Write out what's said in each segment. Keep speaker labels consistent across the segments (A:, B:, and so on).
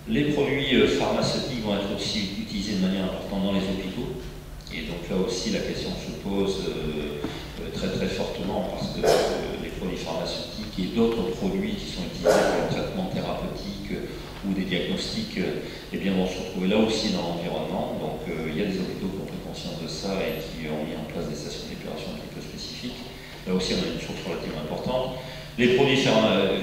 A: Les produits pharmaceutiques vont être aussi utilisés de manière importante dans les hôpitaux. Et donc là aussi, la question se pose très très fortement parce que les produits pharmaceutiques et d'autres produits qui sont utilisés pour le traitement thérapeutique ou des diagnostics eh bien, vont se retrouver là aussi dans l'environnement. Donc il y a des hôpitaux qui ont pris conscience de ça et qui ont mis en place des stations d'épuration un petit peu spécifiques. Là aussi, on a une source relativement importante. Les produits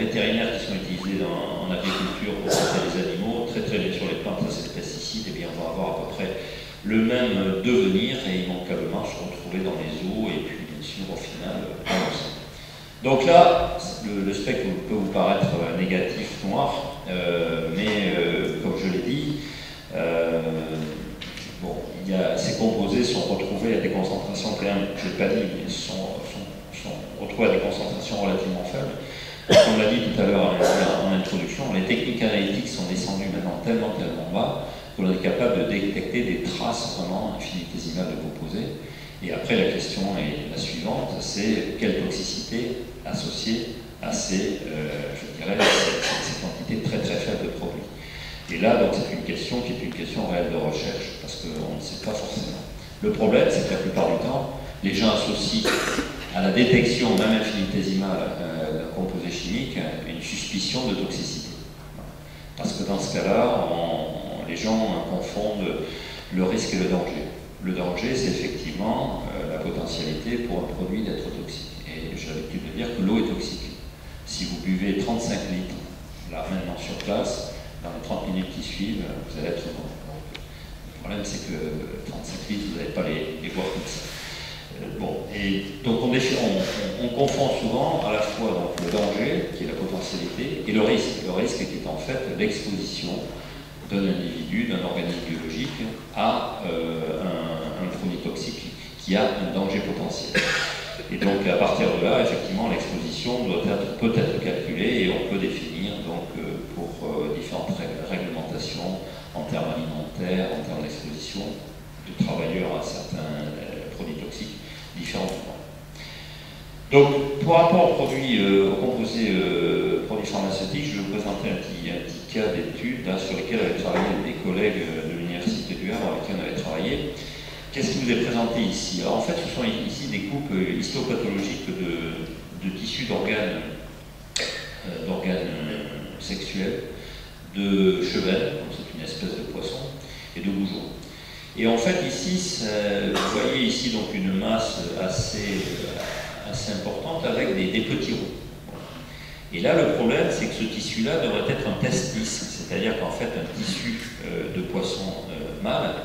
A: vétérinaires qui sont utilisés en agriculture pour traiter les animaux, très bien sur les plantes, ça c'est des pesticides, et bien on va avoir à peu près le même devenir et immanquablement se retrouver dans les eaux et puis bien sûr au final dans l'océan. Donc là, le spectre peut vous paraître négatif, noir, mais comme je l'ai dit, bon, ces composés sont retrouvés à des concentrations quand même, je ne l'ai pas dit, mais sont retrouvés à des concentrations relativement faibles. Comme on l'a dit tout à l'heure en introduction, les techniques analytiques sont descendues maintenant tellement bas qu'on est capable de détecter des traces vraiment infinitésimales de composés. Et après, la question est la suivante, c'est quelle toxicité associée à ces, je dirais, ces quantités très faibles de produits. Et là, donc, c'est une question qui est une question réelle de recherche, parce qu'on ne sait pas forcément. Le problème, c'est que la plupart du temps, les gens associent à la détection, même infinitésimale, d'un composé chimique, une suspicion de toxicité. Parce que dans ce cas-là, les gens confondent le risque et le danger. Le danger, c'est effectivement la potentialité pour un produit d'être toxique. Et j'ai l'habitude de dire que l'eau est toxique. Si vous buvez 35 litres, là maintenant sur place, dans les 30 minutes qui suivent, vous allez être mort. Le problème, c'est que 35 litres, vous n'allez pas les boire comme ça. Bon, et donc on confond souvent à la fois donc, le danger, qui est la potentialité, et le risque. Le risque qui est en fait l'exposition d'un individu, d'un organisme biologique à un produit toxique qui a un danger potentiel. Et donc à partir de là, effectivement, l'exposition peut être calculée et on peut définir donc pour différentes réglementations en termes alimentaires, en termes d'exposition de travailleurs à certains produits toxiques, différents points. Donc, par rapport aux produits, aux composés produits pharmaceutiques, je vais vous présenter un petit cas d'étude sur lesquels avaient travaillé des collègues de l'Université du Havre avec qui on avait travaillé. Qu'est-ce qui vous est présenté ici? Alors, en fait, ce sont ici des coupes histopathologiques de tissus d'organes sexuels, de chevelles, donc c'est une espèce de poisson, et de goujons. Et en fait, ici, vous voyez ici donc une masse assez importante avec des petits ronds. Et là, le problème, c'est que ce tissu-là devrait être un testis, c'est-à-dire qu'en fait, un tissu de poisson mâle,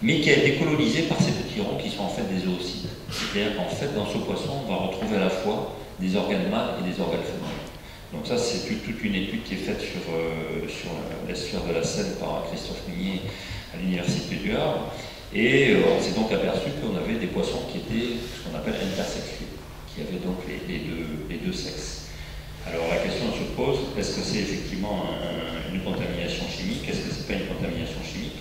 A: mais qui a été colonisé par ces petits ronds qui sont en fait des oocytes. C'est-à-dire qu'en fait, dans ce poisson, on va retrouver à la fois des organes mâles et des organes féminins. Donc ça, c'est toute une étude qui est faite sur l'estuaire de la Seine par Christophe Minier à l'Université du Havre. Et on s'est donc aperçu qu'on avait des poissons qui étaient ce qu'on appelle intersexués, qui avaient donc les deux sexes. Alors la question se pose, est-ce que c'est effectivement une contamination chimique? Est-ce que c'est pas une contamination chimique?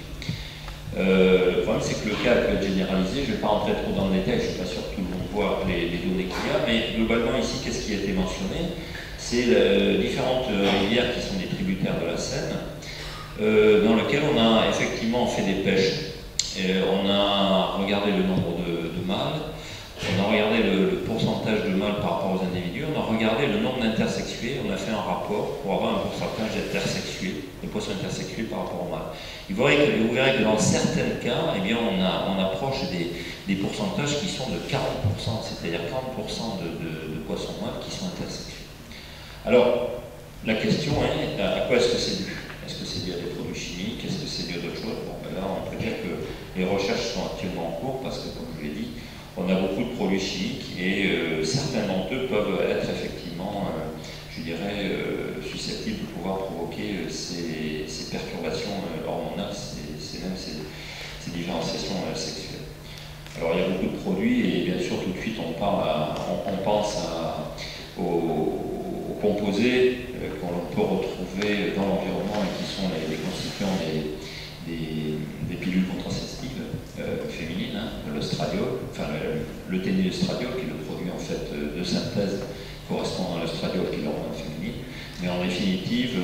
A: Le problème, c'est que le cas peut être généralisé. Je ne vais pas rentrer trop dans le détail, je ne suis pas sûr que tout le monde voit les données qu'il y a, mais globalement ici, qu'est-ce qui a été mentionné? C'est différentes rivières qui sont des tributaires de la Seine, dans lesquelles on a effectivement fait des pêches. Et on a regardé le nombre de mâles, on a regardé le pourcentage de mâles par rapport aux individus, on a regardé le nombre d'intersexués, on a fait un rapport pour avoir un pourcentage d'intersexués, de poissons intersexués par rapport aux mâles. Vous verrez que dans certains cas, eh bien, on approche des pourcentages qui sont de 40%, c'est-à-dire 40% de poissons mâles qui sont intersexués. Alors, la question est, à quoi est-ce que c'est dû? Est-ce que c'est dû à des produits chimiques? Est-ce que c'est dû à d'autres choses? Bon, ben là, on peut dire que les recherches sont actuellement en cours parce que, comme je l'ai dit, on a beaucoup de produits chimiques et certains d'entre eux peuvent être effectivement, je dirais, susceptibles de pouvoir provoquer ces perturbations hormonales, même ces différenciations sexuelles. Alors, il y a beaucoup de produits et bien sûr, tout de suite, on pense aux composés qu'on peut retrouver dans l'environnement et qui sont les constituants des pilules contraceptives féminines, hein, l'œstradiol, enfin le ténéostradiol qui est le produit en fait de synthèse correspondant à l'œstradiol qui est l'hormone féminine, Mais en définitive,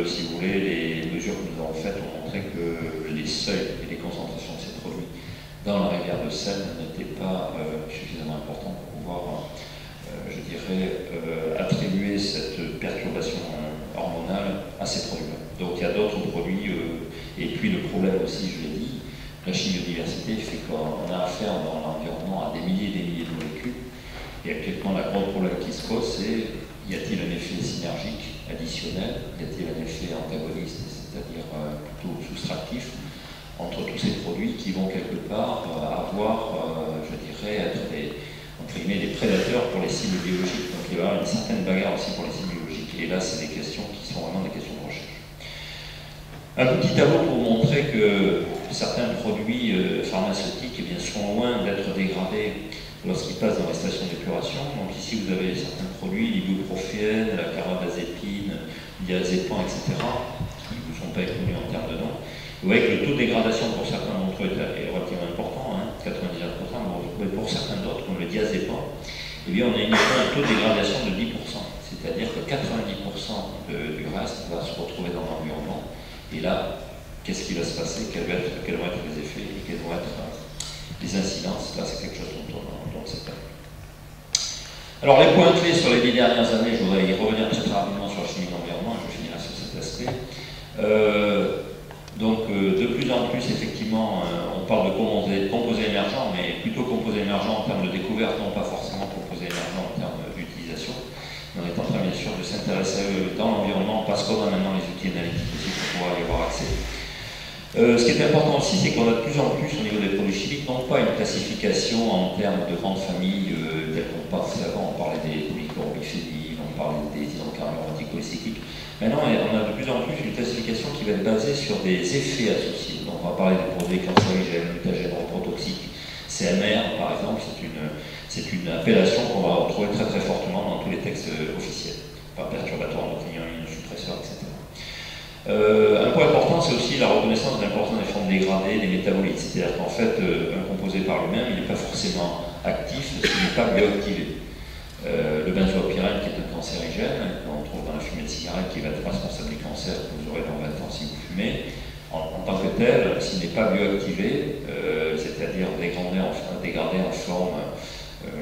A: si vous voulez, les mesures que nous avons faites ont montré que les seuils et les concentrations de ces produits dans la rivière de Seine n'étaient pas suffisamment importants pour pouvoir, je dirais, attribuer cette perturbation hormonale à ces produits-là. Donc il y a d'autres produits, et puis le problème aussi, je l'ai dit, la chimiodiversité fait qu'on a affaire dans l'environnement à des milliers et des milliers de molécules. Et actuellement, la grande problème qui se pose, c'est y a-t-il un effet synergique additionnel, y a-t-il un effet antagoniste, c'est-à-dire plutôt soustractif, entre tous ces produits qui vont quelque part avoir, je dirais, être des prédateurs pour les cibles biologiques. Donc il va y avoir une certaine bagarre aussi pour les cibles biologiques. Et là, c'est des questions qui sont vraiment des questions de recherche. Un petit tableau pour montrer que certains produits pharmaceutiques sont loin d'être dégradés lorsqu'ils passent dans les stations d'épuration. Donc ici, vous avez certains produits, l'ibuprofène, la carbamazépine, diazépam, etc., qui ne vous sont pas connus en termes de nom. Vous voyez que le taux de dégradation pour certains d'entre eux est relativement important, 99%, mais pour certains d'autres, comme le diazépam, eh bien, on a uniquement un taux de dégradation de 10%. C'est-à-dire que 90% du reste va se retrouver dans l'environnement. Et là, qu'est-ce qui va se passer? Quels vont être les effets et quelles vont être les incidences? Là, c'est quelque chose dont on sait pas. Alors, les points clés sur les 10 dernières années, je voudrais y revenir très rapidement sur la chimie de l'environnement, je finirai sur cet aspect. Donc, de plus en plus, effectivement, on parle de composés émergents, mais plutôt composés émergents en termes de découverte, non pas forcément composés émergents en termes d'utilisation. On est en train, bien sûr, de s'intéresser à eux dans l'environnement, parce qu'on a maintenant les outils analytiques aussi pour pouvoir y avoir accès. Ce qui est important aussi, c'est qu'on a de plus en plus, au niveau des produits chimiques, non pas une classification en termes de grandes familles, telles qu'on passait avant, on parlait des polychlorbiphéniles, on parlait des hydrocarbures anticholécycliques. Maintenant, on a de plus en plus une classification qui va être basée sur des effets associés. Donc, on va parler des produits cancérigènes, mutagènes, reprotoxiques, CMR, par exemple, c'est une appellation qu'on va retrouver très très fortement dans tous les textes officiels, par perturbateurs endocriniens, immunosuppresseurs, etc. Un point important, c'est aussi la reconnaissance de l'importance des formes dégradées, des métabolites. C'est-à-dire qu'en fait, un composé par lui-même, il n'est pas forcément actif s'il n'est pas bioactivé. Le benzopyrène, qui est un cancérigène, qu'on trouve dans la fumée de cigarette, qui va être responsable du cancer que vous aurez dans 20 ans si vous fumez, en tant que tel, s'il n'est pas bioactivé, c'est-à-dire dégradé en forme,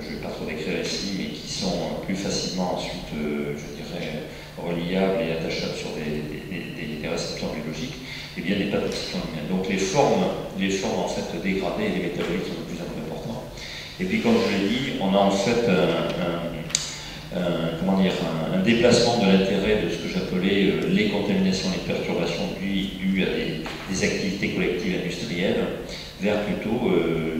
A: je ne vais pas trop décrire ici, mais qui sont plus facilement ensuite, je dirais, reliables et attachables sur des récepteurs biologiques, eh bien, n'est pas toxique en lui-même. Donc les formes en fait dégradées et les métabolites sont de plus en plus importants. Et puis, comme je l'ai dit, on a en fait un déplacement de l'intérêt de ce que j'appelais les contaminations, les perturbations dues à des activités collectives industrielles vers plutôt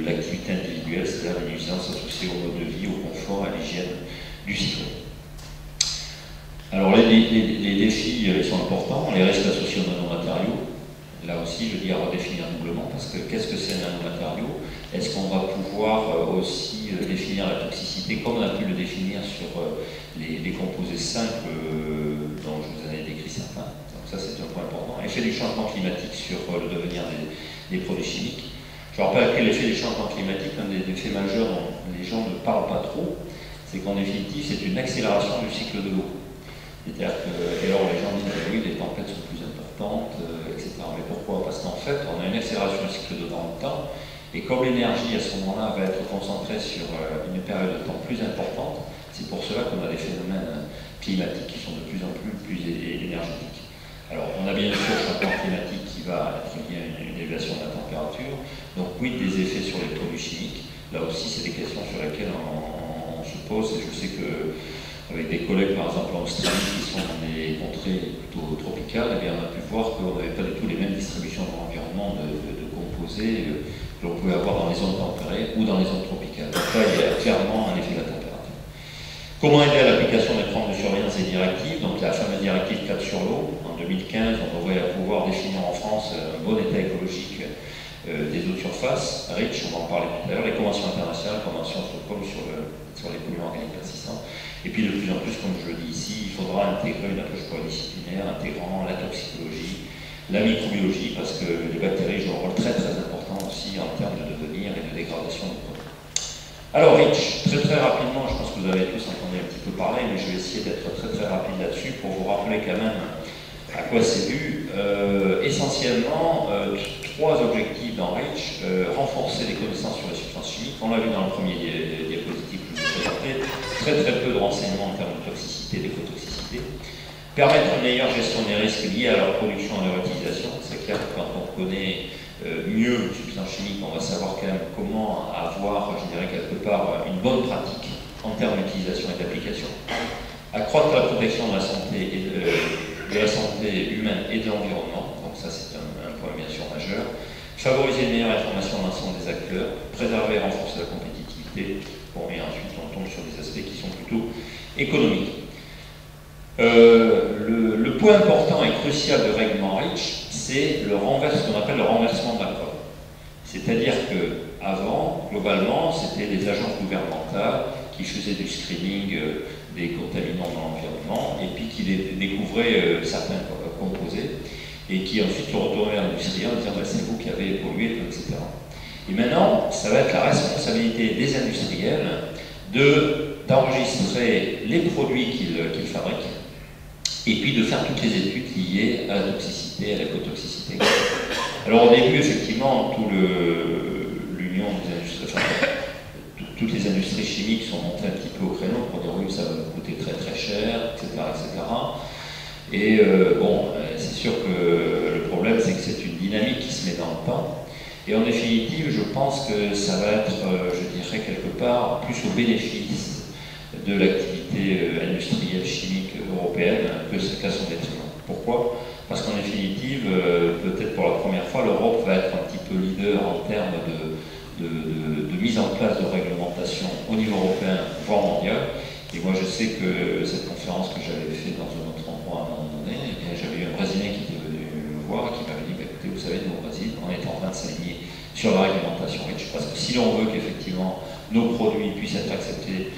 A: l'activité individuelle, c'est-à-dire les nuisances associées au mode de vie, au confort, à l'hygiène du citoyen. Alors les défis ils sont importants, les risques associés aux nanomatériaux. Là aussi, je dis à redéfinir doublement, parce que qu'est-ce que c'est un nanomatériau? Est-ce qu'on va pouvoir aussi définir la toxicité comme on a pu le définir sur les composés simples dont je vous en ai décrit certains? Donc ça, c'est un point important. Effet du changement climatique sur le devenir des produits chimiques. Je rappelle que l'effet du changement climatique, un des effets majeurs dont les gens ne parlent pas trop, c'est qu'en définitive, c'est une accélération du cycle de l'eau. C'est-à-dire que, et alors les gens disent que oui, les tempêtes sont plus importantes, etc. Mais pourquoi? Parce qu'en fait, on a une accélération du cycle de dans le temps, et comme l'énergie à ce moment-là va être concentrée sur une période de temps plus importante, c'est pour cela qu'on a des phénomènes climatiques qui sont de plus en plus énergétiques. Alors, on a bien sûr le changement climatique qui va être lié à une élévation de la température, donc oui, des effets sur les produits chimiques. Là aussi, c'est des questions sur lesquelles on se pose, et je sais que avec des collègues, par exemple en Australie, qui sont dans des contrées plutôt tropicales, eh bien, on a pu voir qu'on n'avait pas du tout les mêmes distributions dans l'environnement de composés que l'on pouvait avoir dans les zones tempérées ou dans les zones tropicales. Donc là, il y a clairement un effet de la température. Comment aider à l'application des plans de surveillance et directives? Donc la fameuse directive 4 sur l'eau. En 2015, on devrait pouvoir définir en France un bon état écologique des eaux de surface. REACH, on va en parler tout à l'heure. Les conventions internationales, conventions Stockholm sur les polluants organiques persistants. Et puis de plus en plus, comme je le dis ici, il faudra intégrer une approche pluridisciplinaire, intégrant la toxicologie, la microbiologie, parce que les bactéries jouent un rôle très très important aussi en termes de devenir et de dégradation des produits. Alors REACH, très très rapidement, je pense que vous avez tous entendu un petit peu peu parlé, mais je vais essayer d'être très très rapide là-dessus pour vous rappeler quand même à quoi c'est dû. Essentiellement, trois objectifs dans REACH. Renforcer les connaissances sur les substances chimiques. On l'a vu dans le premier diapositive que je vous ai présenté. Très très peu de renseignements en termes de toxicité, d'écotoxicité. Permettre une meilleure gestion des risques liés à leur production et à leur utilisation. C'est clair que quand on connaît mieux une substance chimique, on va savoir quand même comment avoir, je dirais quelque part, une bonne pratique en termes d'utilisation et d'application. Accroître la protection de la santé, de la santé humaine et de l'environnement, donc ça c'est un point bien sûr majeur. Favoriser une meilleure information de l'ensemble des acteurs, préserver et renforcer la compétitivité, bon, et ensuite on tombe sur des aspects qui sont plutôt économiques. Le point important et crucial de règlement REACH, c'est ce qu'on appelle le renversement de la preuve. C'est-à-dire qu'avant, globalement, c'était des agences gouvernementales qui faisaient du screening des contaminants dans l'environnement et puis qui découvraient certains composés et qui ensuite se retournaient vers l'industrie en disant bah, c'est vous qui avez pollué, etc. Et maintenant, ça va être la responsabilité des industriels d'enregistrer les produits qu'ils fabriquent et puis de faire toutes les études liées à la toxicité, à l'écotoxicité. Alors au début, effectivement, l'union des industries, toutes les industries chimiques sont montées un petit peu au créneau pour dire oui, ça va nous coûter très très cher, etc. etc. Et bon, c'est sûr que le problème, c'est que c'est une dynamique qui se met dans le temps. Et en définitive, je pense que ça va être, je dirais, quelque part plus au bénéfice de l'activité industrielle chimique européenne qu'à son détriment. Pourquoi? Parce qu'en définitive, peut-être pour la première fois, l'Europe va être un petit peu leader en termes de mise en place de réglementation au niveau européen, voire mondial. Et moi, je sais que cette conférence que j'avais faite dans un autre endroit à un moment donné, j'avais eu un Brésilien qui était venu me voir et qui m'avait dit bah, écoutez, vous savez, nous au Brésil, on est en train de s'aligner sur la réglementation REACH. Parce que si l'on veut qu'effectivement nos produits puissent être acceptés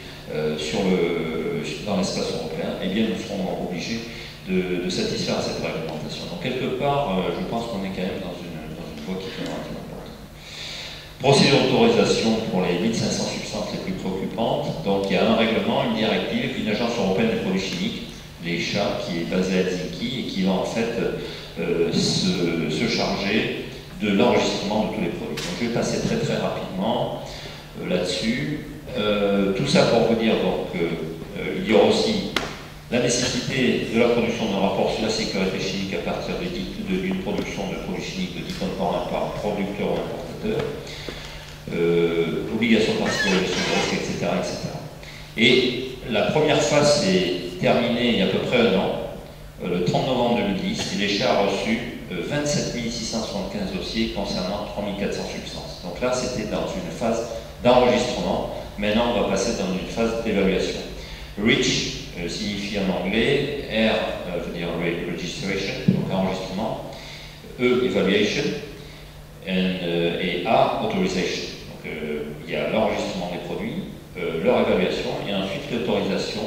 A: dans l'espace européen, eh bien nous serons obligés de satisfaire à cette réglementation. Donc quelque part, je pense qu'on est quand même dans une voie qui est relativement importante. Procédure d'autorisation pour les 1500 substances les plus préoccupantes. Donc il y a un règlement, une directive et puis une agence européenne des produits chimiques, l'ECHA, qui est basée à Helsinki et qui va en fait se charger de l'enregistrement de tous les produits. Donc je vais passer très très rapidement là-dessus. Tout ça pour vous dire donc il y aura aussi la nécessité de la production d'un rapport sur la sécurité chimique à partir d'une production de produits chimiques de 10 tonnes par producteur ou importateur, obligation de participer à la gestion de risque, etc., etc. Et la première phase s'est terminée il y a à peu près un an, le 30 novembre 2010, et l'ECHA a reçu 27 675 dossiers concernant 3400 substances. Donc là, c'était dans une phase d'enregistrement. Maintenant, on va passer dans une phase d'évaluation. REACH signifie en anglais, R veut dire registration, donc enregistrement, E, evaluation, et A, authorization. Donc il y a l'enregistrement des produits, leur évaluation, et ensuite l'autorisation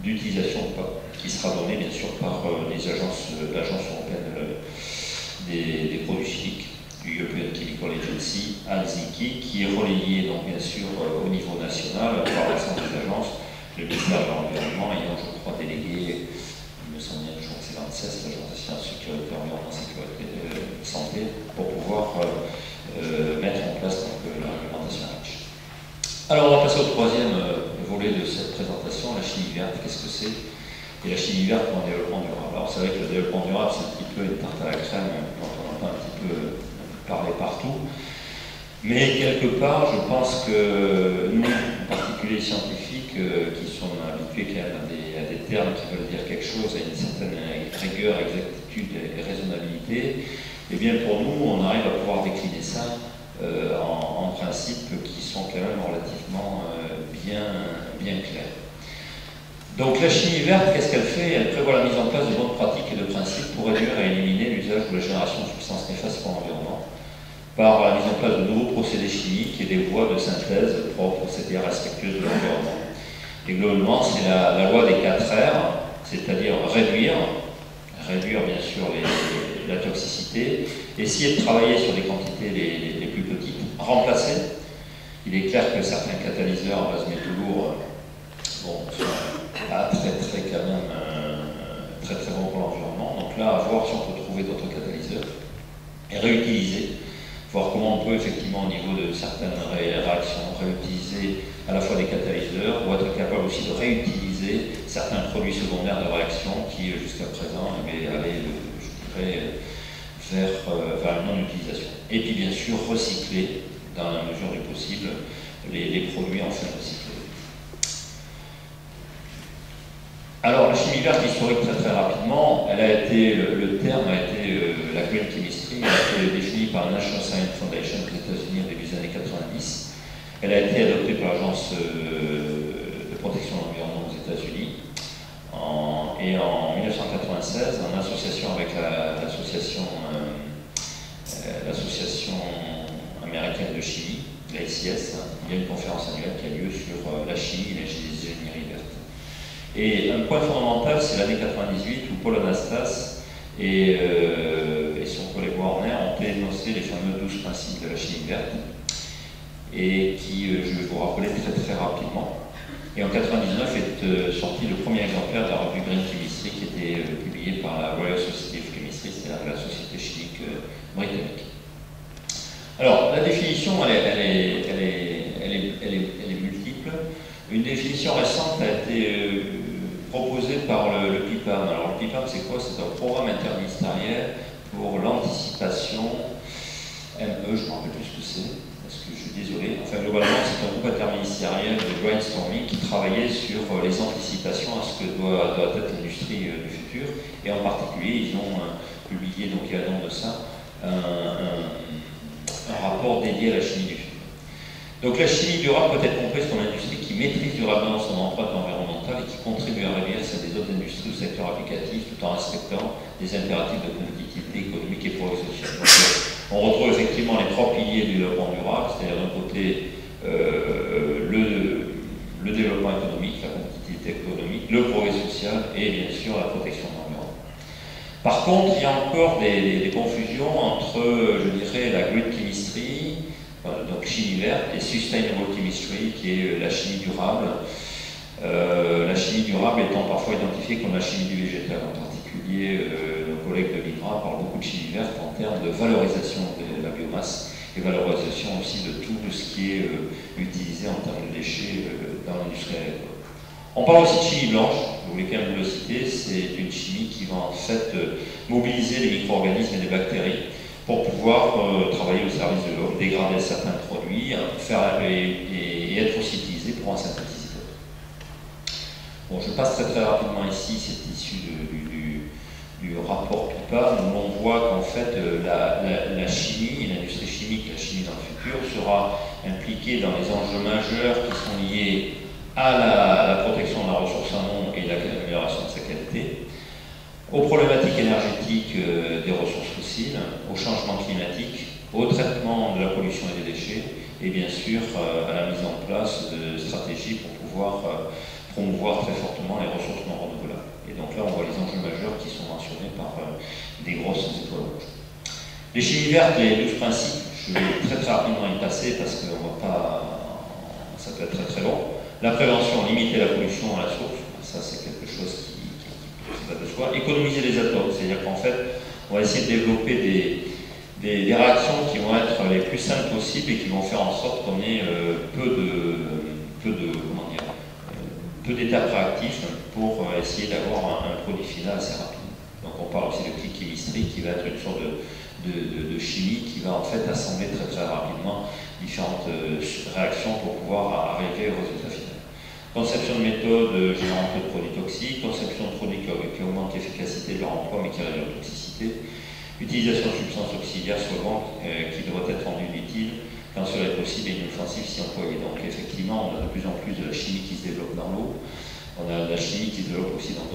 A: d'utilisation ou pas, qui sera donnée bien sûr par l'agence européenne des produits chimiques, du European Chemical Agency à Helsinki, qui est relayé donc bien sûr au niveau national par l'ensemble des agences, le ministère de l'Environnement ayant, je crois, délégué, il me semble bien, je crois que c'est l'ANSES, l'Agence nationale de sécurité environnement, sécurité santé, pour pouvoir mettre en place donc, la réglementation REACH. Alors on va passer au troisième volet de cette présentation, la chimie verte. Qu'est-ce que c'est? Et la chimie verte pour le développement durable. Alors c'est vrai que le développement durable, c'est un petit peu une tarte à la crème dont on entend un petit peu parler partout. Mais quelque part, je pense que nous, en particulier les scientifiques, qui sont habitués quand même à des termes qui veulent dire quelque chose, à une certaine rigueur, exactitude et raisonnabilité, eh bien pour nous, on arrive à pouvoir décliner ça en principes qui sont quand même relativement bien clairs. Donc la chimie verte, qu'est-ce qu'elle fait? Elle prévoit la mise en place de bonnes pratiques et de principes pour réduire et éliminer l'usage ou la génération de substances néfastes pour l'environnement, par la mise en place de nouveaux procédés chimiques et des voies de synthèse propres, c'est-à-dire respectueuses de l'environnement. Et globalement, c'est la loi des 4 R, c'est-à-dire réduire bien sûr la toxicité, essayer de travailler sur des quantités les plus petites, remplacer. Il est clair que certains catalyseurs à base métaux lourds, bon, pas très quand même très bon pour l'environnement. Donc là, à voir si on peut trouver d'autres catalyseurs et réutiliser, voir comment on peut effectivement au niveau de certaines réactions réutiliser à la fois des catalyseurs ou être capable aussi de réutiliser certains produits secondaires de réaction qui jusqu'à présent allaient, je dirais, vers une non-utilisation. Et puis bien sûr recycler dans la mesure du possible les produits enfin recyclés. Alors, la chimie verte historique, très rapidement, elle a été, le terme a été, la green chemistry, a été défini par la National Science Foundation aux États-Unis au début des années 90. Elle a été adoptée par l'Agence de protection de l'environnement aux États-Unis. Et en 1996, en association avec l'association américaine de chimie, l'ACS, il y a une conférence annuelle qui a lieu sur la chimie et l'ingénierie verte. Et un point fondamental, c'est l'année 98 où Paul Anastas et son collègue Warner ont énoncé les fameux 12 principes de la chimie verte, et qui, je vais vous rappeler très rapidement. Et en 99 est sorti le premier exemplaire de la revue Green Chemistry qui était publié par la Royal Society of Chemistry, c'est-à-dire la société chimique britannique. Alors, la définition, elle est multiple. Une définition récente a été proposée par le PIPAM. Alors, le PIPAM, c'est quoi? C'est un programme interministériel pour l'anticipation, ME, je ne me rappelle plus ce que c'est, parce que je suis désolé. Enfin, globalement, c'est un groupe interministériel de brainstorming qui travaillait sur les anticipations à ce que doit être l'industrie du futur. Et en particulier, ils ont publié, donc il y a un nom de ça, un rapport dédié à la chimie du futur. Donc la chimie durable peut être comprise comme une industrie qui maîtrise durablement son empreinte environnementale et qui contribue à réduire celle des autres industries ou secteurs applicatifs tout en respectant des impératifs de compétitivité économique et progrès social. Donc, on retrouve effectivement les trois piliers du développement durable, c'est-à-dire d'un côté le développement économique, la compétitivité économique, le progrès social et bien sûr la protection de l'environnement. Par contre, il y a encore des confusions entre, je dirais, la green chemistry, donc chimie verte, et sustainable chemistry, qui est la chimie durable. La chimie durable étant parfois identifiée comme la chimie du végétal. En particulier, nos collègues de l'INRA parlent beaucoup de chimie verte en termes de valorisation de la biomasse et valorisation aussi de tout ce qui est utilisé en termes de déchets dans l'industrie agricole. On parle aussi de chimie blanche, je voulais quand même vous le citer, c'est une chimie qui va en fait mobiliser les micro-organismes et les bactéries pour pouvoir travailler au service de l'homme, dégrader certains produits et être aussi utilisé pour en synthétiser d'autres. Bon, je passe très rapidement ici, c'est issu du rapport PIPA, où l'on voit qu'en fait la chimie, l'industrie chimique, la chimie dans le futur sera impliquée dans les enjeux majeurs qui sont liés à la protection de la ressource en eau et l'amélioration de sa qualité, aux problématiques énergétiques des ressources fossiles, au changement climatique, au traitement de la pollution et des déchets, et bien sûr à la mise en place de stratégies pour pouvoir promouvoir très fortement les ressources non renouvelables. Et donc là, on voit les enjeux majeurs qui sont mentionnés par des grosses étoiles rouges. Les chimies vertes, les 12 principes, je vais très rapidement y passer parce que ça peut être très long. La prévention, limiter la pollution à la source, ça c'est quelque chose qui va de soi. Économiser les atomes, c'est-à-dire qu'en fait, on va essayer de développer des réactions qui vont être les plus simples possibles et qui vont faire en sorte qu'on ait peu d'étapes réactifs pour essayer d'avoir un produit final assez rapide. Donc on parle aussi de click chemistry qui va être une sorte de chimie qui va en fait assembler très rapidement différentes réactions pour pouvoir arriver au résultat final. Conception de méthodes générant peu de produits toxiques, conception de produits qui augmentent l'efficacité de leur emploi mais qui réduisent leur toxicité, utilisation de substances auxiliaires solvantes qui devraient être rendues inutiles quand cela est possible et inoffensif si employé. Donc effectivement, on a de plus en plus de la chimie qui se développe dans l'eau, on a de la chimie qui se développe aussi dans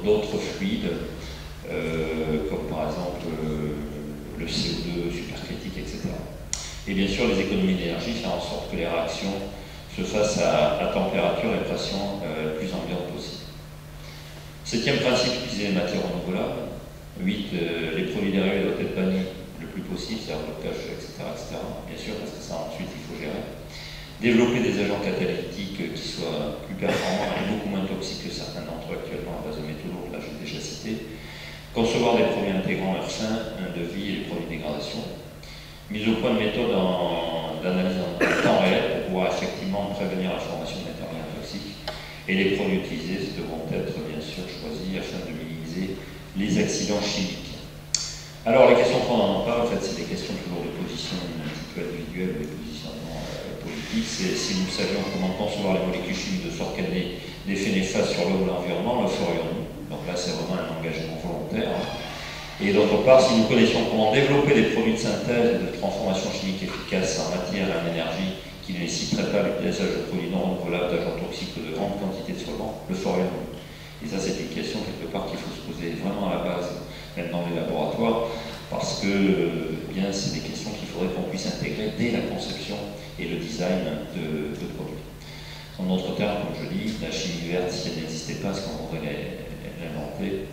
A: d'autres fluides, comme par exemple le CO2 supercritique, etc. Et bien sûr, les économies d'énergie, faire en sorte que les réactions se fassent à température et pression la plus ambiante possible. Septième principe, utiliser les matières renouvelables. 8, les produits dérivés doivent être bannis le plus possible, c'est-à-dire blocage, etc., etc. Bien sûr, parce que ça ensuite il faut gérer. développer des agents catalytiques qui soient plus performants et beaucoup moins toxiques que certains d'entre eux actuellement à base de métaux lourds, là je l'ai déjà cité, concevoir des produits intégrant leur sein de vie et les produits de dégradation, mise au point de méthodes d'analyse en temps réel pour pouvoir effectivement prévenir la formation de matériaux toxiques, et les produits utilisés devront être bien sûr choisis afin de minimiser les accidents chimiques. Alors les questions qu'on en parle, en fait, c'est des questions toujours de position un petit peu individuelle ou des positionnements politiques. C'est si nous savions comment concevoir les molécules chimiques de sorte qu'elles n'aient d'effets néfastes sur l'eau ou l'environnement, le ferions-nous? Donc là, c'est vraiment un engagement volontaire. Et d'autre part, si nous connaissions comment développer des produits de synthèse et de transformation chimique efficaces en matière et en énergie qui ne nécessiteraient pas l'utilisation de produits non renouvelables, d'agents toxiques ou de grandes quantités de solvants, le ferions-nous? Et ça, c'est une question quelque part qu'il faut se poser vraiment à la base, même dans les laboratoires, parce que bien, c'est des questions qu'il faudrait qu'on puisse intégrer dès la conception et le design de produits. En d'autres termes, comme je dis, la chimie verte, si elle n'existait pas, est-ce qu'on voudrait l'inventer?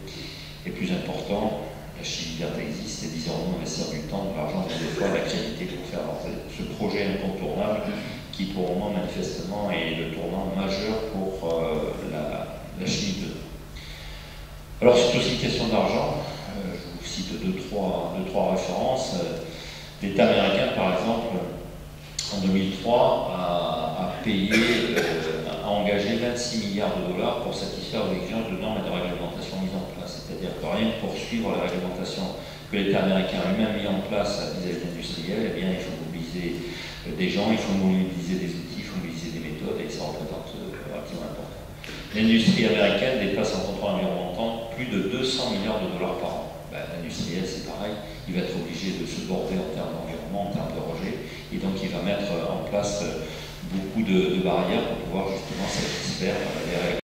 A: Et plus important, la chimie verte existe et disons-nous investir du temps, de l'argent et des fois la crédibilité pour faire avancer ce projet incontournable qui pour moi manifestement est le tournant majeur pour la chimie de demain. Alors c'est aussi une question d'argent. Je vous cite deux, trois références. L'État américain, par exemple, en 2003, a engagé 26 milliards de dollars pour satisfaire aux exigences de normes et de réglementation mises en place. C'est-à-dire que rien que pour suivre la réglementation que l'État américain a lui-même mis en place vis-à-vis industriels, eh bien, il faut mobiliser des gens, il faut mobiliser des outils, il faut mobiliser des méthodes, et ça représente relativement important. L'industrie américaine dépasse en contrôle environnemental plus de 200 milliards de dollars par an. L'industriel, c'est pareil, il va être obligé de se border en termes d'environnement, en termes de rejet, et donc il va mettre en place beaucoup de barrières pour pouvoir justement satisfaire les règles